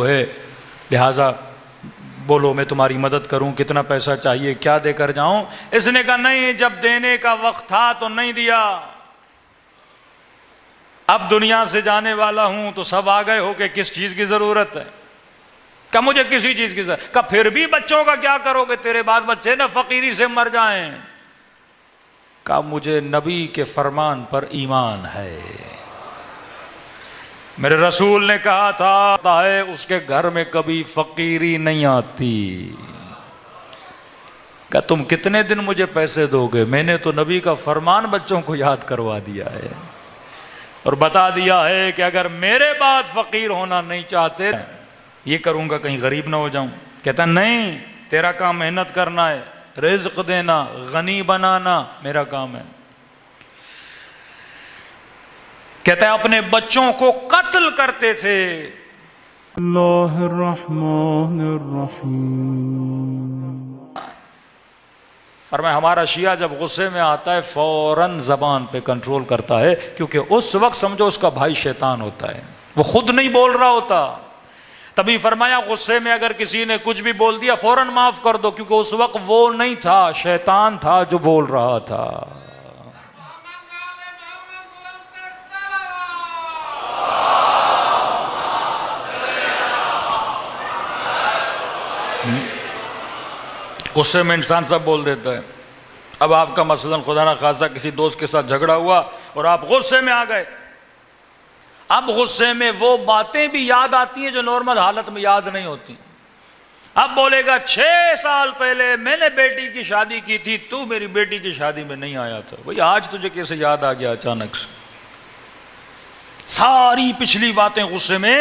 ہے، لہٰذا بولو میں تمہاری مدد کروں، کتنا پیسہ چاہیے، کیا دے کر جاؤں؟ اس نے کہا نہیں، جب دینے کا وقت تھا تو نہیں دیا، اب دنیا سے جانے والا ہوں تو سب آ گئے ہو کہ کس چیز کی ضرورت ہے؟ کہ مجھے کسی چیز کی ضرورت، کہ پھر بھی بچوں کا کیا کرو گے، تیرے بعد بچے نہ فقیری سے مر جائیں؟ کہ مجھے نبی کے فرمان پر ایمان ہے، میرے رسول نے کہا تھا ہے اس کے گھر میں کبھی فقیری نہیں آتی، کہ تم کتنے دن مجھے پیسے دو گے؟ میں نے تو نبی کا فرمان بچوں کو یاد کروا دیا ہے اور بتا دیا ہے کہ اگر میرے بعد فقیر ہونا نہیں چاہتے یہ کروں گا کہیں غریب نہ ہو جاؤں۔ کہتا نہیں، تیرا کام محنت کرنا ہے، رزق دینا، غنی بنانا میرا کام ہے۔ کہتا ہے اپنے بچوں کو قتل کرتے تھے۔ اللہ الرحمن الرحیم۔ فرمایا ہمارا شیعہ جب غصے میں آتا ہے فوراً زبان پہ کنٹرول کرتا ہے، کیونکہ اس وقت سمجھو اس کا بھائی شیطان ہوتا ہے، وہ خود نہیں بول رہا ہوتا۔ تبھی فرمایا غصے میں اگر کسی نے کچھ بھی بول دیا فوراً معاف کر دو، کیونکہ اس وقت وہ نہیں تھا، شیطان تھا جو بول رہا تھا۔ غصے میں انسان سب بول دیتا ہے۔ اب آپ کا مثلاً خدا نہ خواستہ کسی دوست کے ساتھ جھگڑا ہوا اور آپ غصے میں آ گئے، اب غصے میں وہ باتیں بھی یاد آتی ہیں جو نارمل حالت میں یاد نہیں ہوتی۔ اب بولے گا 6 سال پہلے میں نے بیٹی کی شادی کی تھی، تو میری بیٹی کی شادی میں نہیں آیا تھا، بھئی آج تجھے کیسے یاد آ گیا اچانک سے؟ ساری پچھلی باتیں غصے میں،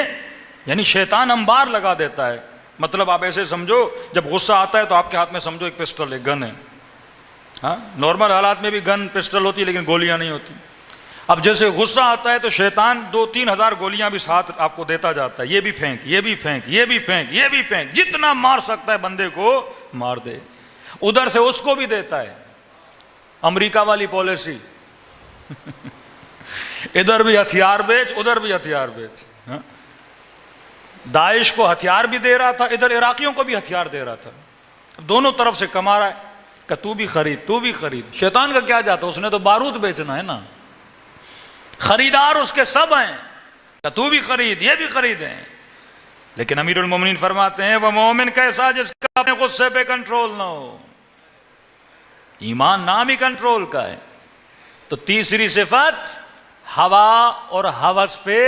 یعنی شیطان انبار لگا دیتا ہے۔ مطلب آپ ایسے سمجھو جب غصہ آتا ہے تو آپ کے ہاتھ میں سمجھو ایک پسٹل ہے، گن ہے۔ ہاں نارمل حالات میں بھی گن پسٹل ہوتی ہے لیکن گولیاں نہیں ہوتی۔ اب جیسے غصہ آتا ہے تو شیطان 2-3 ہزار گولیاں بھی ساتھ آپ کو دیتا جاتا ہے، یہ بھی پھینک، یہ بھی پھینک، یہ بھی پھینک، یہ بھی پھینک، جتنا مار سکتا ہے بندے کو مار دے۔ ادھر سے اس کو بھی دیتا ہے، امریکہ والی پالیسی ادھر بھی ہتھیار بیچ، ادھر بھی ہتھیار بیچ۔ داعش کو ہتھیار بھی دے رہا تھا، ادھر عراقیوں کو بھی ہتھیار دے رہا تھا، دونوں طرف سے کما رہا ہے کہ تو بھی خرید، تو بھی خرید۔ شیطان کا کیا جاتا، اس نے تو بارود بیچنا ہے نا، خریدار اس کے سب ہیں کہ تو بھی خرید، یہ بھی خریدیں۔ لیکن امیر المومنین فرماتے ہیں وہ مومن کیسا جس کا اپنے غصے پہ کنٹرول نہ ہو۔ ایمان نام ہی کنٹرول کا ہے۔ تو تیسری صفت ہوا اور ہوس پہ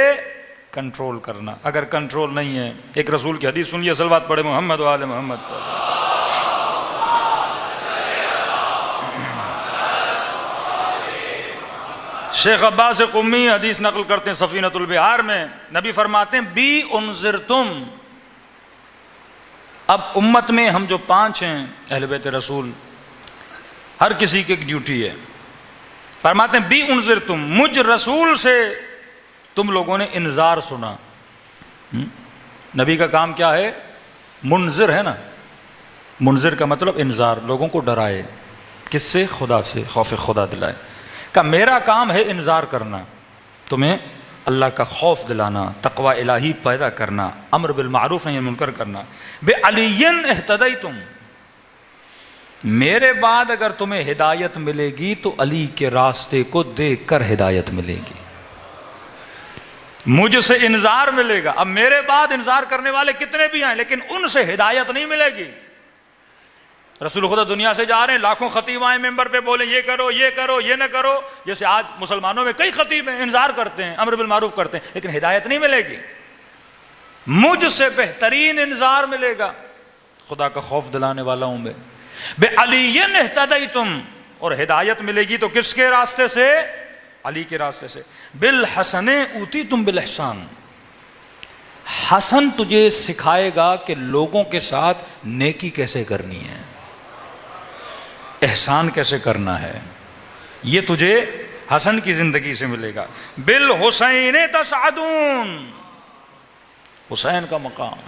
کنٹرول کرنا۔ اگر کنٹرول نہیں ہے، ایک رسول کی حدیث سن لیے، صلوات پڑھے محمد و آل محمد۔ شیخ عباس قمی حدیث نقل کرتے ہیں سفینۃ البحار میں، نبی فرماتے ہیں بی انذرتم۔ اب امت میں ہم جو 5 ہیں اہل بیت رسول، ہر کسی کی ایک ڈیوٹی ہے۔ فرماتے ہیں بی انذرتم، مجھ رسول سے تم لوگوں نے انذار سنا۔ نبی کا کام کیا ہے؟ منذر ہے نا، منذر کا مطلب انذار، لوگوں کو ڈرائے۔ کس سے؟ خدا سے، خوف خدا دلائے۔ کہ میرا کام ہے انذار کرنا، تمہیں اللہ کا خوف دلانا، تقوی الہی پیدا کرنا، امر بالمعروف نہی منکر کرنا۔ بے علی اہتدیتم، میرے بعد اگر تمہیں ہدایت ملے گی تو علی کے راستے کو دیکھ کر ہدایت ملے گی، مجھ سے انذار ملے گا۔ اب میرے بعد انذار کرنے والے کتنے بھی ہیں لیکن ان سے ہدایت نہیں ملے گی۔ رسول خدا دنیا سے جا رہے ہیں، لاکھوں خطیب آئیں ممبر پہ بولیں یہ کرو، یہ کرو، یہ نہ کرو۔ جیسے آج مسلمانوں میں کئی خطیب ہیں، انذار کرتے ہیں، امر بالمعروف کرتے ہیں، لیکن ہدایت نہیں ملے گی۔ مجھ سے بہترین انذار ملے گا، خدا کا خوف دلانے والا ہوں میں۔ بے علی اہتدیتم، اور ہدایت ملے گی تو کس کے راستے سے؟ علی کے راستے سے۔ بالحسن اوتیتم بالاحسان، حسن تجھے سکھائے گا کہ لوگوں کے ساتھ نیکی کیسے کرنی ہے، احسان کیسے کرنا ہے، یہ تجھے حسن کی زندگی سے ملے گا۔ بالحسین تسعدون، حسین کا مقام۔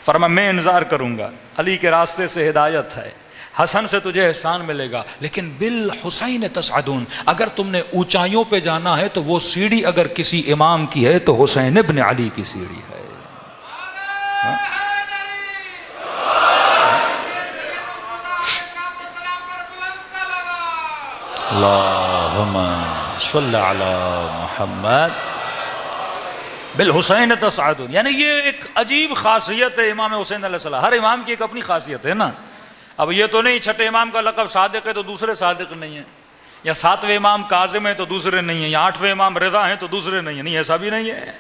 فرمایا میں انذار کروں گا، علی کے راستے سے ہدایت ہے، حسن سے تجھے احسان ملے گا، لیکن بالحسین تسعدون، اگر تم نے اونچائیوں پہ جانا ہے تو وہ سیڑھی اگر کسی امام کی ہے تو حسین ابن علی کی سیڑھی ہے۔ اللہم صلی علی محمد بالحسین تصعد. یعنی یہ ایک عجیب خاصیت ہے امام حسین علیہ السلام. ہر امام کی ایک اپنی خاصیت ہے نا. اب یہ تو نہیں چھٹے امام کا لقب صادق ہے تو دوسرے صادق نہیں ہیں، یا ساتویں امام کاظم ہے تو دوسرے نہیں ہیں، یا آٹھویں امام رضا ہیں تو دوسرے نہیں ہیں. نہیں، ایسا بھی نہیں ہے.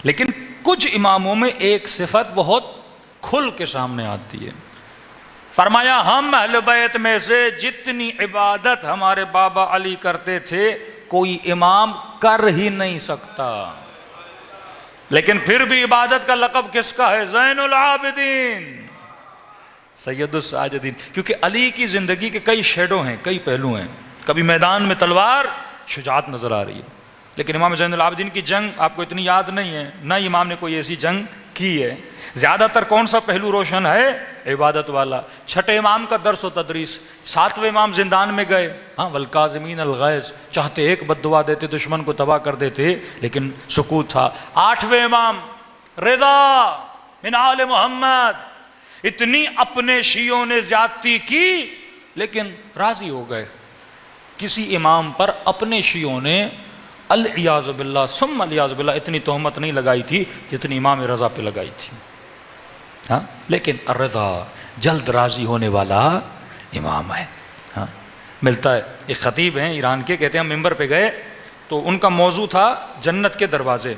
لیکن کچھ اماموں میں ایک صفت بہت کھل کے سامنے آتی ہے. فرمایا ہم اہل بیت میں سے جتنی عبادت ہمارے بابا علی کرتے تھے کوئی امام کر ہی نہیں سکتا. لیکن پھر بھی عبادت کا لقب کس کا ہے؟ زین العابدین، سید الساجدین. کیونکہ علی کی زندگی کے کئی شیڈو ہیں، کئی پہلو ہیں. کبھی میدان میں تلوار شجاعت نظر آ رہی ہے، لیکن امام زین العابدین کی جنگ آپ کو اتنی یاد نہیں ہے، نہ امام نے کوئی ایسی جنگ کی ہے. زیادہ تر کون سا پہلو روشن ہے؟ عبادت والا. چھٹے امام کا درس و تدریس. ساتویں امام زندان میں گئے، ہاں والکاظمین الغیظ، چاہتے ایک بد دعا دیتے دشمن کو تباہ کر دیتے لیکن سکوت تھا. آٹھویں امام رضا من آل محمد، اتنی اپنے شیعوں نے زیادتی کی لیکن راضی ہو گئے. کسی امام پر اپنے شیعوں نے العیاذ باللہ ثم العیاذ باللہ اتنی تہمت نہیں لگائی تھی جتنی امام رضا پہ لگائی تھی. ہاں، لیکن الرضا جلد راضی ہونے والا امام ہے. ہاں، ملتا ہے. ایک خطیب ہیں ایران کے، کہتے ہیں ہم ممبر پہ گئے تو ان کا موضوع تھا جنت کے دروازے.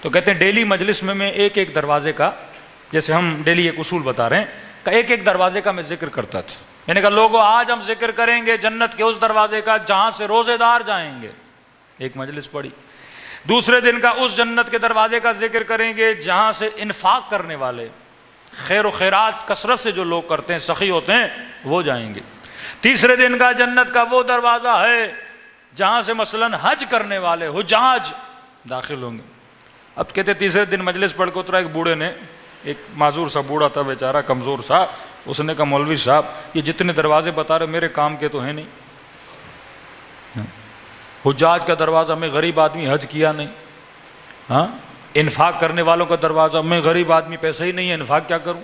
تو کہتے ہیں ڈیلی مجلس میں ایک ایک دروازے کا، جیسے ہم ڈیلی ایک اصول بتا رہے ہیں، کہ ایک ایک دروازے کا میں ذکر کرتا تھا. میں نے کہا لوگوں آج ہم ذکر کریں گے جنت کے اس دروازے کا جہاں سے روزے دار جائیں گے. ایک مجلس پڑھی. دوسرے دن کا اس جنت کے دروازے کا ذکر کریں گے جہاں سے انفاق کرنے والے، خیر و خیرات کثرت سے جو لوگ کرتے ہیں، سخی ہوتے ہیں، وہ جائیں گے. تیسرے دن کا جنت کا وہ دروازہ ہے جہاں سے مثلا حج کرنے والے حجاج داخل ہوں گے. اب کہتے تیسرے دن مجلس پڑھ کے اترا ایک بوڑھے نے، ایک معذور سا بوڑھا تھا بیچارہ، کمزور سا. اس نے کہا مولوی صاحب یہ جتنے دروازے بتا رہے میرے کام کے تو ہیں نہیں. حجاج کا دروازہ، میں غریب آدمی حج کیا نہیں. ہاں، انفاق کرنے والوں کا دروازہ، میں غریب آدمی پیسہ ہی نہیں ہے، انفاق کیا کروں.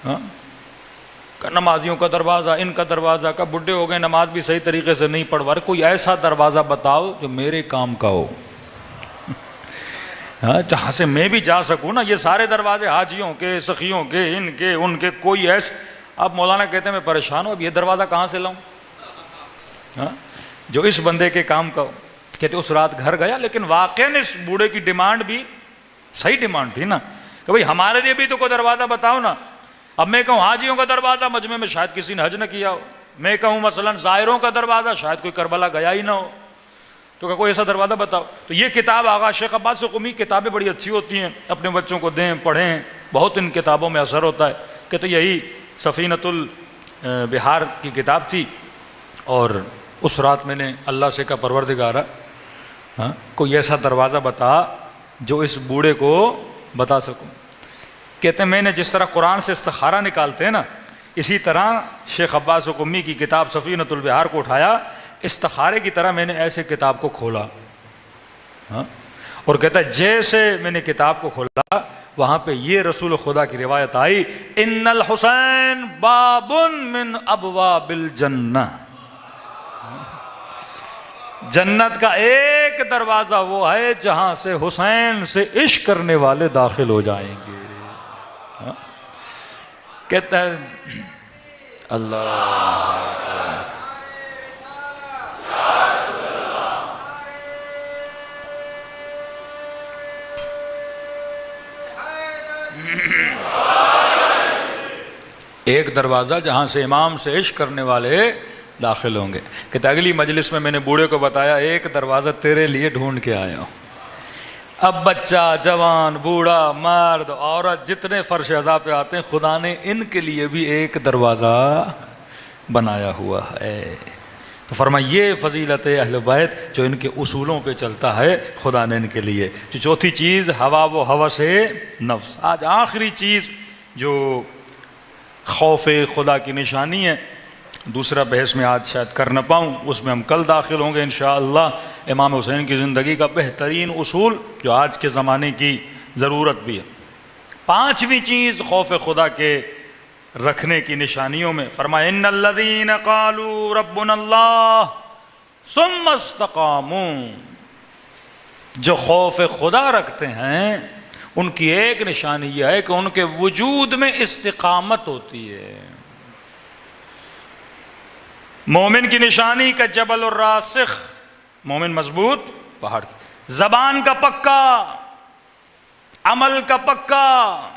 ہاں، نمازیوں کا دروازہ، ان کا دروازہ، کا بڈھے ہو گئے نماز بھی صحیح طریقے سے نہیں پڑھ پا رہے، کوئی ایسا دروازہ بتاؤ جو میرے کام کا ہو، ہاں، جہاں سے میں بھی جا سکوں نا. یہ سارے دروازے حاجیوں کے، سخیوں کے، ان کے، ان کے، کوئی ایسا. اب مولانا کہتے ہیں میں پریشان ہوں، اب یہ دروازہ کہاں سے لاؤں ہاں جو اس بندے کے کام کا ہو. کہتے اس رات گھر گیا، لیکن واقعاً اس بوڑھے کی ڈیمانڈ بھی صحیح ڈیمانڈ تھی نا، کہ بھئی ہمارے لیے بھی تو کوئی دروازہ بتاؤ نا. اب میں کہوں حاجیوں کا دروازہ، مجمع میں شاید کسی نے حج نہ کیا ہو. میں کہوں مثلا زائروں کا دروازہ، شاید کوئی کربلا گیا ہی نہ ہو. تو کہ کوئی ایسا دروازہ بتاؤ. تو یہ کتاب آغا شیخ عباس قمی، کتابیں بڑی اچھی ہوتی ہیں، اپنے بچوں کو دیں، پڑھیں، بہت ان کتابوں میں اثر ہوتا ہے. کہ تو یہی سفینۃ البحار کی کتاب تھی. اور اس رات میں نے اللہ سے کہا پروردگارا، ہاں کوئی ایسا دروازہ بتا جو اس بوڑھے کو بتا سکوں. کہتے ہیں میں نے جس طرح قرآن سے استخارہ نکالتے ہیں نا، اسی طرح شیخ عباس قمی کی کتاب سفینۃ البحار کو اٹھایا، استخارے کی طرح میں نے ایسے کتاب کو کھولا. ہاں، اور کہتا ہے جیسے میں نے کتاب کو کھولا وہاں پہ یہ رسول خدا کی روایت آئی، ان الحسین باب من ابواب الجنہ. جنت کا ایک دروازہ وہ ہے جہاں سے حسین سے عشق کرنے والے داخل ہو جائیں گے. کہتا ہے اللہ ایک دروازہ جہاں سے امام سے عشق کرنے والے داخل ہوں گے. کہتے اگلی مجلس میں نے بوڑھے کو بتایا ایک دروازہ تیرے لیے ڈھونڈ کے آیا ہوں. اب بچہ، جوان، بوڑھا، مرد، عورت جتنے فرش عزا پہ آتے ہیں خدا نے ان کے لیے بھی ایک دروازہ بنایا ہوا ہے. تو فرمایا یہ فضیلت اہل بیت جو ان کے اصولوں پہ چلتا ہے خدا نے ان کے لیے. جو چوتھی چیز ہوا و ہوس نفس. آج آخری چیز جو خوف خدا کی نشانی ہے، دوسرا بحث میں آج شاید کر نہ پاؤں، اس میں ہم کل داخل ہوں گے انشاءاللہ. امام حسین کی زندگی کا بہترین اصول جو آج کے زمانے کی ضرورت بھی ہے. پانچویں چیز خوف خدا کے رکھنے کی نشانیوں میں فرمایا ان الذین قالوا ربنا اللہ ثم استقاموا، جو خوف خدا رکھتے ہیں ان کی ایک نشانی یہ ہے کہ ان کے وجود میں استقامت ہوتی ہے۔ مومن کی نشانی کا جبل الراسخ، مومن مضبوط پہاڑ، زبان کا پکا، عمل کا پکا،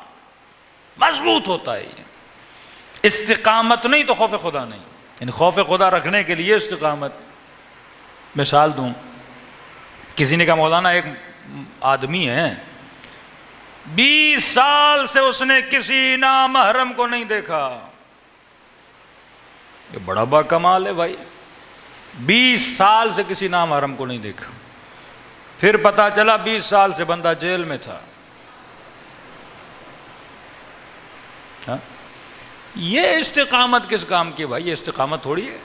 مضبوط ہوتا ہے۔ استقامت نہیں تو خوف خدا نہیں، یعنی خوف خدا رکھنے کے لیے استقامت۔ مثال دوں، کسی نے کہا مولانا ایک آدمی ہے 20 سال سے اس نے کسی نامحرم کو نہیں دیکھا، یہ بڑا با کمال ہے بھائی، 20 سال سے کسی نامحرم کو نہیں دیکھا۔ پھر پتا چلا 20 سال سے بندہ جیل میں تھا۔ ہاں؟ یہ استقامت کس کام کی بھائی؟ یہ استقامت تھوڑی ہے۔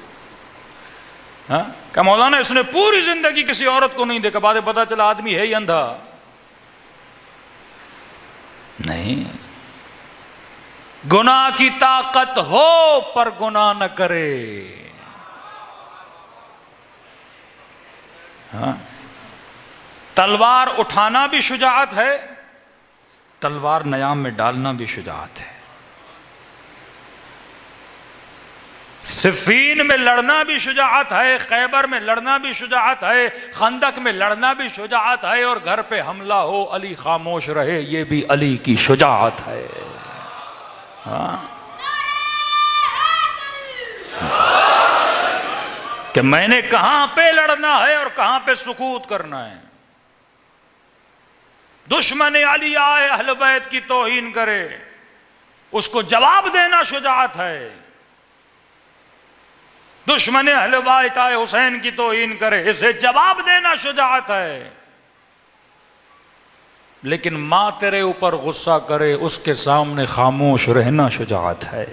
ہاں کہ مولانا اس نے پوری زندگی کسی عورت کو نہیں دیکھا، بعد میں پتا چلا آدمی ہے ہی اندھا۔ نہیں، گناہ کی طاقت ہو پر گناہ نہ کرے۔ ہاں، تلوار اٹھانا بھی شجاعت ہے، تلوار نیام میں ڈالنا بھی شجاعت ہے۔ صفین میں لڑنا بھی شجاعت ہے، خیبر میں لڑنا بھی شجاعت ہے، خندق میں لڑنا بھی شجاعت ہے، اور گھر پہ حملہ ہو علی خاموش رہے یہ بھی علی کی شجاعت ہے۔ ہاں، کہ میں نے کہاں پہ لڑنا ہے اور کہاں پہ سکوت کرنا ہے۔ دشمن علی آئے اہل بیت کی توہین کرے، اس کو جواب دینا شجاعت ہے۔ دشمن اہل بیت آئے حسین کی توہین کرے، اسے جواب دینا شجاعت ہے۔ لیکن ماں تیرے اوپر غصہ کرے، اس کے سامنے خاموش رہنا شجاعت ہے۔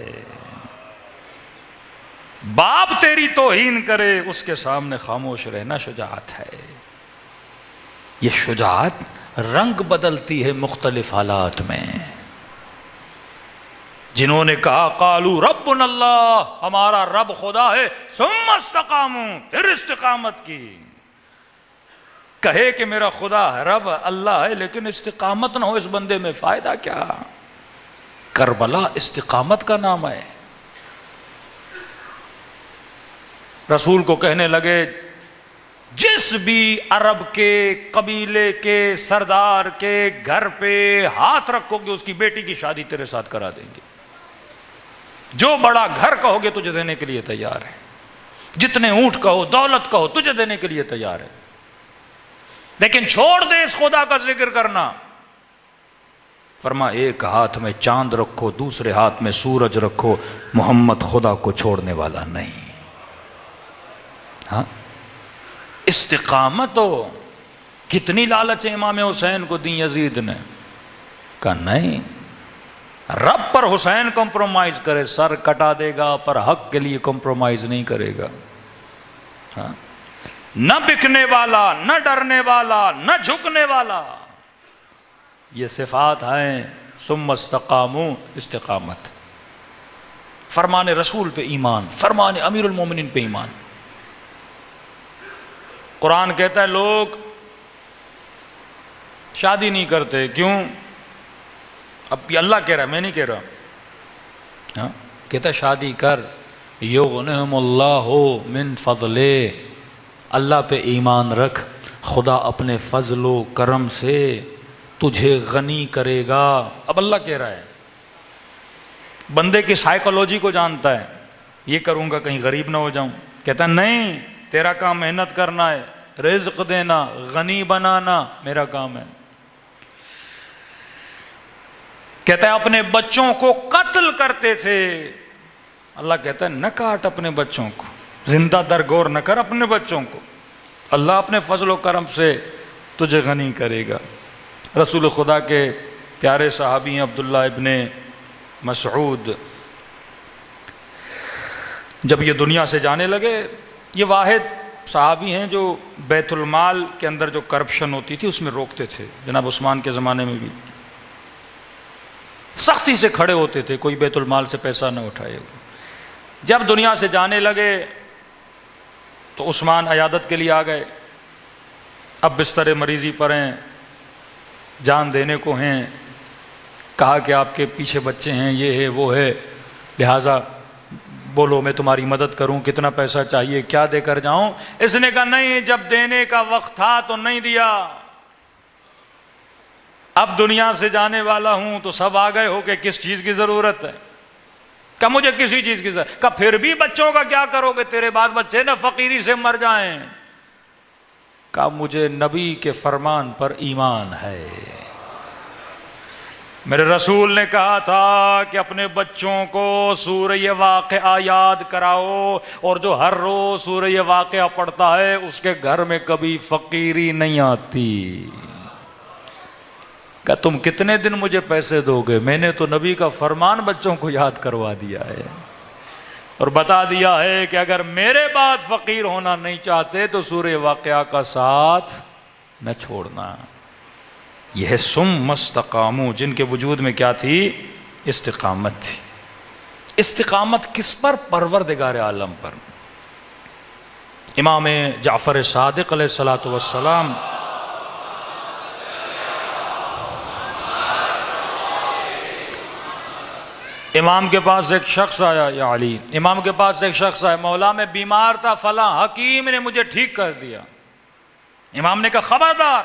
باپ تیری توہین کرے، اس کے سامنے خاموش رہنا شجاعت ہے۔ یہ شجاعت رنگ بدلتی ہے مختلف حالات میں۔ جنہوں نے کہا قالوا ربنا اللہ، ہمارا رب خدا ہے، ثم استقاموا، پھر استقامت کی۔ کہے کہ میرا خدا ہے، رب اللہ ہے، لیکن استقامت نہ ہو اس بندے میں، فائدہ کیا؟ کربلا استقامت کا نام ہے۔ رسول کو کہنے لگے جس بھی عرب کے قبیلے کے سردار کے گھر پہ ہاتھ رکھو گے اس کی بیٹی کی شادی تیرے ساتھ کرا دیں گے، جو بڑا گھر کہو گے تجھے دینے کے لیے تیار ہے، جتنے اونٹ کہو دولت کہو تجھے دینے کے لیے تیار ہے، لیکن چھوڑ دے اس خدا کا ذکر کرنا۔ فرما ایک ہاتھ میں چاند رکھو، دوسرے ہاتھ میں سورج رکھو، محمد خدا کو چھوڑنے والا نہیں۔ ہاں، استقامت ہو۔ کتنی لالچ امام حسین کو دی یزید نے، کہا نہیں، رب پر حسین کمپرومائز کرے سر کٹا دے گا، پر حق کے لیے کمپرومائز نہیں کرے گا۔ ہاں، نہ بکنے والا، نہ ڈرنے والا، نہ جھکنے والا، یہ صفات ہیں۔ ثم استقاموا، استقامت، فرمان رسول پہ ایمان، فرمان امیر المومنین پہ ایمان۔ قرآن کہتا ہے لوگ شادی نہیں کرتے، کیوں؟ اب یہ اللہ کہہ رہا ہے، میں نہیں کہہ رہا۔ ہاں، کہتا ہے شادی کر، یغنہم اللہ من فضلہ، اللہ پہ ایمان رکھ، خدا اپنے فضل و کرم سے تجھے غنی کرے گا۔ اب اللہ کہہ رہا ہے، بندے کی سائیکولوجی کو جانتا ہے، یہ کروں گا کہیں غریب نہ ہو جاؤں۔ کہتا ہے نہیں، تیرا کام محنت کرنا ہے، رزق دینا، غنی بنانا میرا کام ہے۔ کہتا ہے اپنے بچوں کو قتل کرتے تھے، اللہ کہتا ہے نہ کاٹ اپنے بچوں کو، زندہ درگور نہ کر اپنے بچوں کو، اللہ اپنے فضل و کرم سے تجھے غنی کرے گا۔ رسول خدا کے پیارے صحابی ہیں عبداللہ ابن مسعود، جب یہ دنیا سے جانے لگے، یہ واحد صحابی ہیں جو بیت المال کے اندر جو کرپشن ہوتی تھی اس میں روکتے تھے، جناب عثمان کے زمانے میں بھی۔ سختی سے کھڑے ہوتے تھے، کوئی بیت المال سے پیسہ نہ اٹھائے. جب دنیا سے جانے لگے تو عثمان عیادت کے لیے آ گئے. اب بستر مریضی پر ہیں، جان دینے کو ہیں. کہا کہ آپ کے پیچھے بچے ہیں، یہ ہے وہ ہے، لہٰذا بولو میں تمہاری مدد کروں، کتنا پیسہ چاہیے، کیا دے کر جاؤں؟ اس نے کہا نہیں، جب دینے کا وقت تھا تو نہیں دیا، اب دنیا سے جانے والا ہوں تو سب آ گئے ہو کہ کس چیز کی ضرورت ہے؟ کہ مجھے کسی چیز کی ضرورت. کہ پھر بھی بچوں کا کیا کرو گے؟ تیرے بعد بچے نہ فقیری سے مر جائیں. کہ مجھے نبی کے فرمان پر ایمان ہے. میرے رسول نے کہا تھا کہ اپنے بچوں کو سورہ واقعہ یاد کراؤ، اور جو ہر روز سورہ واقعہ پڑھتا ہے اس کے گھر میں کبھی فقیری نہیں آتی. کہ تم کتنے دن مجھے پیسے دو گے؟ میں نے تو نبی کا فرمان بچوں کو یاد کروا دیا ہے اور بتا دیا ہے کہ اگر میرے بعد فقیر ہونا نہیں چاہتے تو سورہ واقعہ کا ساتھ نہ چھوڑنا. یہ ہے ثم استقاموا، جن کے وجود میں کیا تھی؟ استقامت تھی. استقامت کس پر؟ پروردگار عالم پر. امام جعفر صادق علیہ الصلوۃ والسلام امام کے پاس ایک شخص آیا، یا علی، امام کے پاس ایک شخص آیا، مولا میں بیمار تھا، فلاں حکیم نے مجھے ٹھیک کر دیا. امام نے کہا خبردار،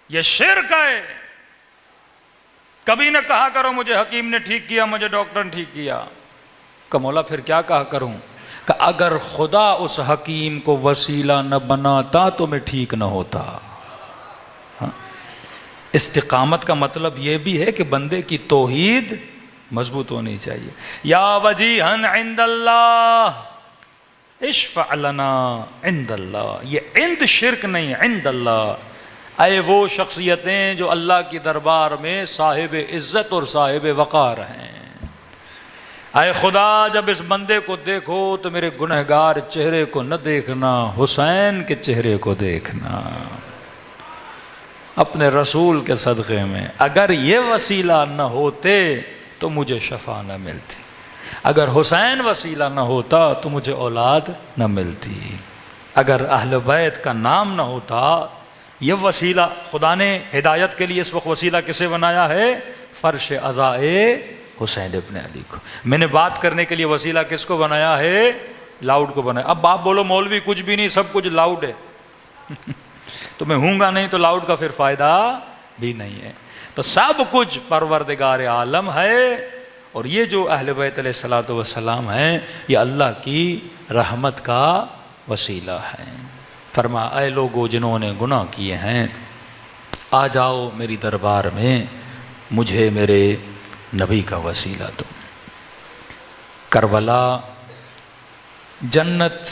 یہ شرک ہے، کبھی نہ کہا کرو مجھے حکیم نے ٹھیک کیا، مجھے ڈاکٹر نے ٹھیک کیا. کہ مولا پھر کیا کہا کروں؟ کہ اگر خدا اس حکیم کو وسیلہ نہ بناتا تو میں ٹھیک نہ ہوتا. استقامت کا مطلب یہ بھی ہے کہ بندے کی توحید مضبوط ہونی چاہیے. یا وجیہن عند اللہ اشفع لنا عند اللہ. یہ عند شرک نہیں، عند اللہ. اے وہ شخصیتیں جو اللہ کی دربار میں صاحب عزت اور صاحب وقار ہیں، اے خدا جب اس بندے کو دیکھو تو میرے گنہگار چہرے کو نہ دیکھنا، حسین کے چہرے کو دیکھنا. اپنے رسول کے صدقے میں اگر یہ وسیلہ نہ ہوتے تو مجھے شفا نہ ملتی، اگر حسین وسیلہ نہ ہوتا تو مجھے اولاد نہ ملتی، اگر اہل بیت کا نام نہ ہوتا. یہ وسیلہ خدا نے ہدایت کے لیے اس وقت وسیلہ کسے بنایا ہے؟ فرش عزائے حسین ابن علی کو. میں نے بات کرنے کے لیے وسیلہ کس کو بنایا ہے؟ لاؤڈ کو بنایا. اب آپ بولو مولوی کچھ بھی نہیں، سب کچھ لاؤڈ ہے تو میں ہوں گا نہیں تو لاؤڈ کا پھر فائدہ بھی نہیں ہے. تو سب کچھ پروردگار عالم ہے، اور یہ جو اہل بیت علیہ الصلوۃ والسلام ہیں یہ اللہ کی رحمت کا وسیلہ ہے. فرما اے لوگو جنہوں نے گناہ کیے ہیں آ جاؤ میری دربار میں، مجھے میرے نبی کا وسیلہ دو. کربلا جنت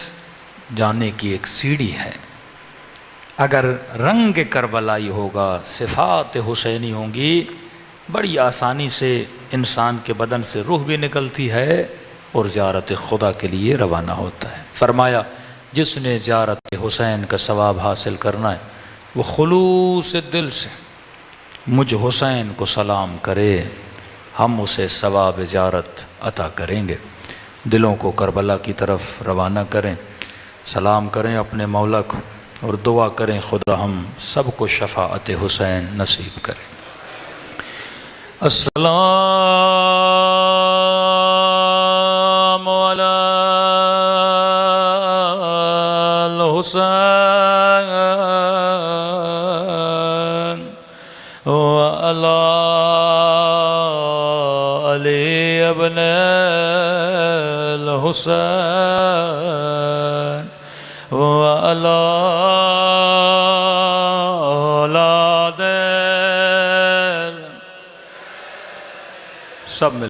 جانے کی ایک سیڑھی ہے. اگر رنگ کربلائی ہوگا، صفات حسینی ہوں گی، بڑی آسانی سے انسان کے بدن سے روح بھی نکلتی ہے اور زیارت خدا کے لیے روانہ ہوتا ہے. فرمایا جس نے زیارت حسین کا ثواب حاصل کرنا ہے وہ خلوص دل سے مجھ حسین کو سلام کرے، ہم اسے ثواب زیارت عطا کریں گے. دلوں کو کربلا کی طرف روانہ کریں، سلام کریں اپنے مولا کو اور دعا کریں خدا ہم سب کو شفاعت حسین نصیب کرے. السلام علی الحسین وعلی علی ابن الحسین وعلی اولاد سب مل